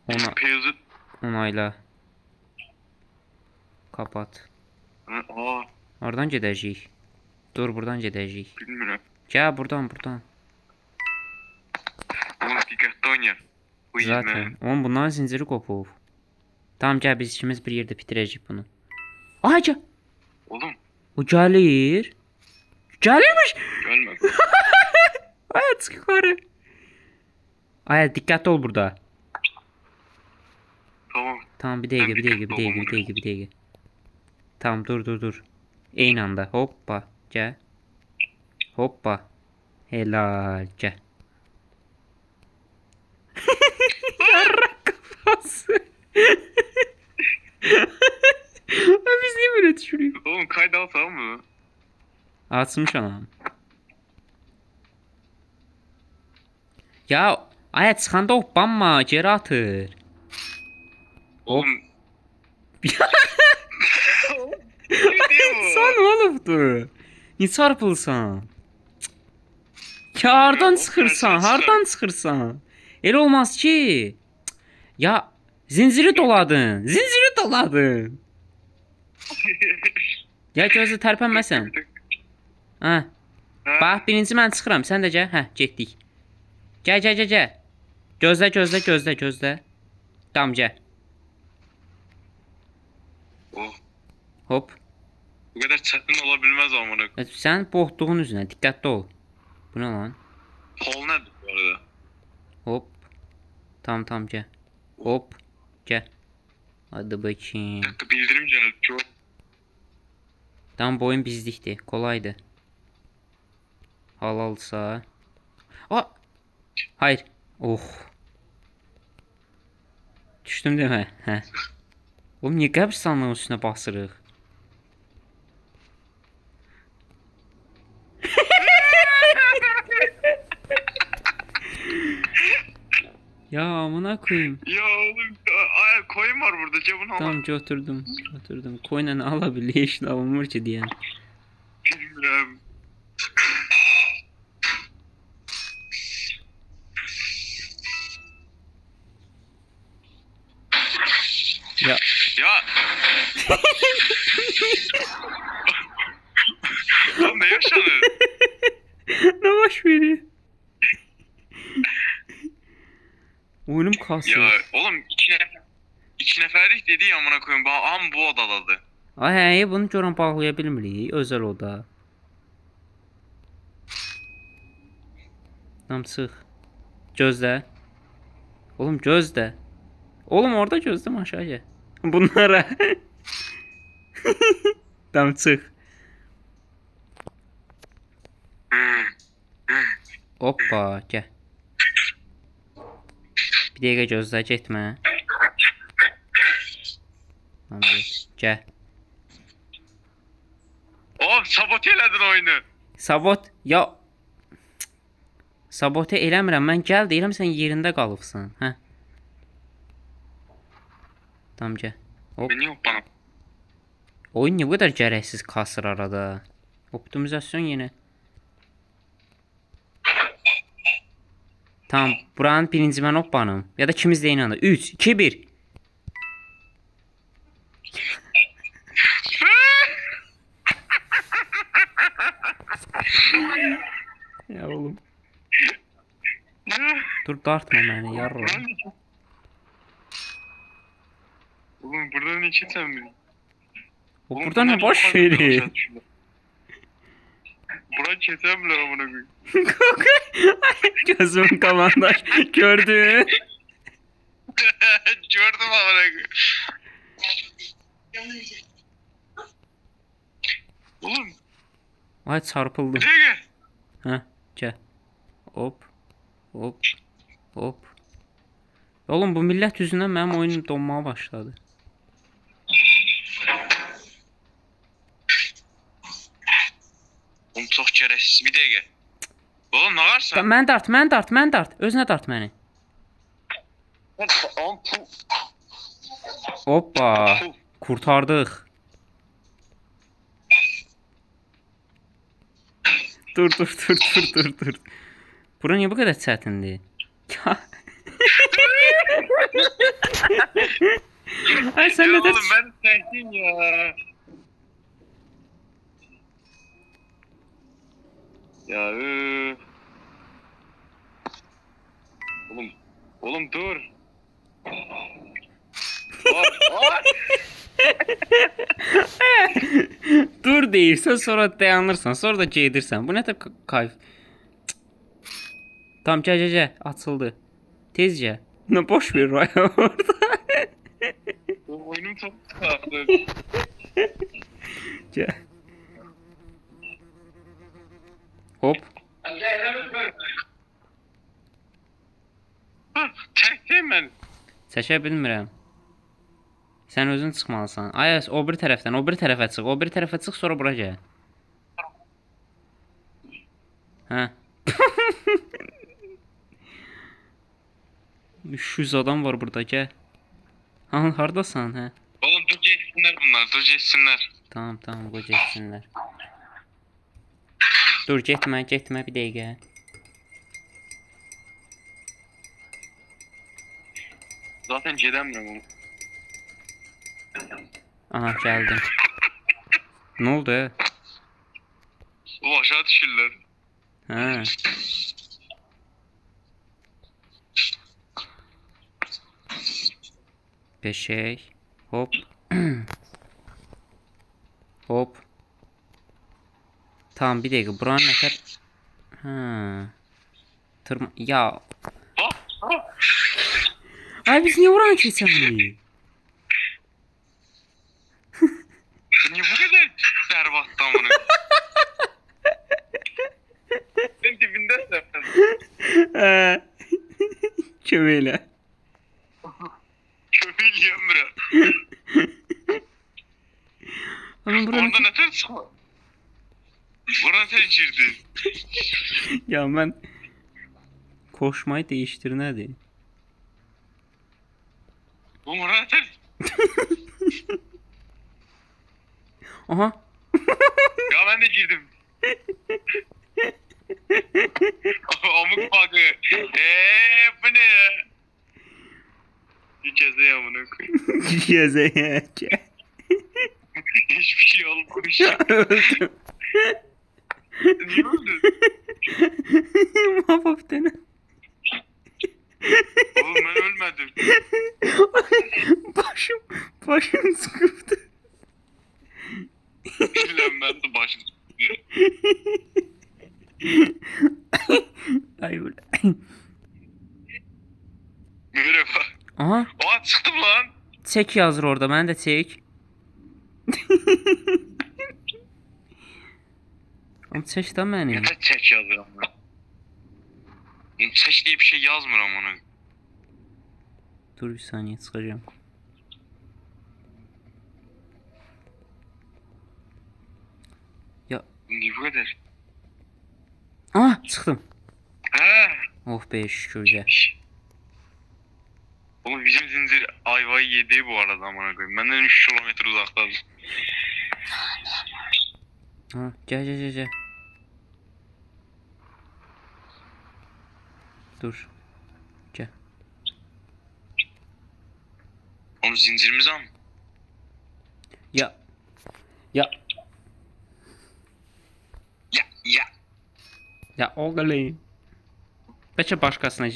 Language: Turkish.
Ona Peyazı. onayla. Kapat. Aa, Oradan gedəcəyik. Dur, buradan gedəcəyik. bilmiyorum. Gəl buradan. Oğlum dikkatli oynayın. Bu Zaten. Oğlum bunların zinciri kopub. Tamam gəl biz ikimiz bir yerdə bitirəcəyik bunu. Ay gəl. Oğlum O gəlir. Gəlirmiş. gelme. Ay çıx yuxarı. Ay dikkatli ol burada. Tamam. Tamam bir dəqiqə. Tamam dur. Eyni anda hoppa gəl. Hoppa. Helal gəl. Yarrak kafası. Biz niye böyle düşürüyoruz? Oğlum kaydı al, tamam mı? Açmış anam. Ya aya çıxanda hoppanma geri atır. Oğlum. Bir- Ne diyor bu? Sen olubdu. Niye çarpılsan? Ya hardan Ya, çıxırsan? o Hardan çıxırsan? Elə olmaz ki. Ya zinciri doladın. Ya gözü tərpənməsən. Ha. Bax birinci mən çıxıram. Sən də gəl. Hə, getdik. Gəl. Gözlə. Tamam gəl. Oh, Hop. bu kadar çetin olabilmez amına. Sən boğduğun üzünə diqqətli ol. Bu nə lan? Kol nedir bu arada? Hop. Tamam gəl. Hop. Gəl. Hadi bakayım. Bir dakika, bildirim geldi. Çok. Tam boyun bizdikdi. Kolaydı. Halalsa. Aa! Hayır. Oh. Düşdüm demə. Hə. Oğlum niyə qəbirstanlığın üstünə basırıq? Ya amına koyayım. Ya oğlum, ay, koyun var burada, cebine al. Tamam götürdüm. Koyla alabilir işlə alınmır ki deyən. Bilmiyorum. Ya Ya. Lan ne yaşanır? ne baş veriyor? Oyunum kasıyor. Ya oğlum iki neferlik dedi ya amına koyayım. Am bu odadadı. Ay hə, bunu görən bağlaya bilmirik. Özəl oda. Tamam çıx. Gözlə. Oğlum gözlə. Oğlum orada gözləm aşağı gəl. Bunlara. Tamam çıx. Hoppa gəl. Bir dəqiqə gözlə getmə. Tamam gəl. Oğlum sabote eledin oyunu. Sabot ya sabote eləmirəm. Mən gəl deyirəm sən yerində qalıbsan. Hə. Tamam gəl. Hop. Beni yok bana. Oyun niyə bu qədər gərəksiz kasır arada? Optimizasyon yenə. Tamam, buranın birinci mən hoppanım. Ya da ikimiz də eyni anda. 3, 2, 1. Ya oğlum. Dur dartma beni yarra. Oğlum burada ne çeten mi? O burada ne boş veri? Buraya çeten mi lan amına koyayım? Gözümün kamandaş gördün. Gördüm amına koyayım. Oğlum Ay çarpıldım. buraya gel. Hə, gəl. Hop. Oğlum bu millət yüzündən mənim oyunum donmağa başladı. Oğlum çok çaresiz, bir de gel. Oğlum ne varsa? Mən dart. Özünə dart məni. Hoppa. Kurtardıq. Dur. Bura niye bu kadar çətindir? Ay sen Ya de oğlum ben çektim ya. Ya Oğlum. Oğlum dur. Aa. dur deyirsən, sonra dayanırsan, sonra da gedirsən. Bu nə tip kayf? Cık. Tamam, gəl. Açıldı. Tezcə. Ne boş ver Raya orada. Oyunum çok sıkıldı. Gəl. Hop. Çektim ben. Çəkə bilmirəm. Sən özün çıxmalısan. Ayas, o bir tərəfdən, o bir tərəfə çıx. O bir tərəfə çıx, sonra bura gəl. Hə. 300 adam var burada, gəl. Hardasan, hə? Oğlum dur geçsinler bunlar. Dur geçsinler. Tamam, qoy getsinlər. Dur, getmə, bir dəqiqə. Zaten gedemiyorum oğlum. Aha, gəldim. Nə oldu? O aşağı düşürler. Hə. Beşik. Hop. Hop. Tamam, bir dəqiqə. Buranın nətər? Hə. Ya. Ay, biz niye buranı keçəmirik? Niye bu kadar berbattan bunu? Ben dibindesin. Hə. Köməklə. Köpüğü yiyen bura. Ama buranı... Orada ne tür çıkma? Buraya sen girdin. Ya mən... Koşmayı değiştir nədir? Bu buraya sen... Aha. Ya ben de girdim. Amık bakı. Bu ne ya? Bir kez de ya bunu koyayım. Gezeye. Hiçbir şey olmamış. Öldüm. Niye öldün? Mahvof dene. Oğlum ben ölmedim. Başım sıkıntı. Lan ben de başım. Ay öyle. Merhaba. Aha. Aa çıktım lan. Çek yazır orada. Ben de çek. Ama çek de beni. Ne de çek yazıyor ama. Çek diye bir şey yazmıyor ama onu. Dur bir saniye, çıkacağım. Ya. Niye bu kadar? Ah, çıktım. He. Oh be, şükür gel. Oğlum bizim zincir ayvayı yedi bu arada amına koyayım. Benden 3 kilometre uzaktadı. Ha, gel. Dur. Gel. Oğlum zincirimizi al. Ya. Ya. Ya oğlum. Bəlkə başqasına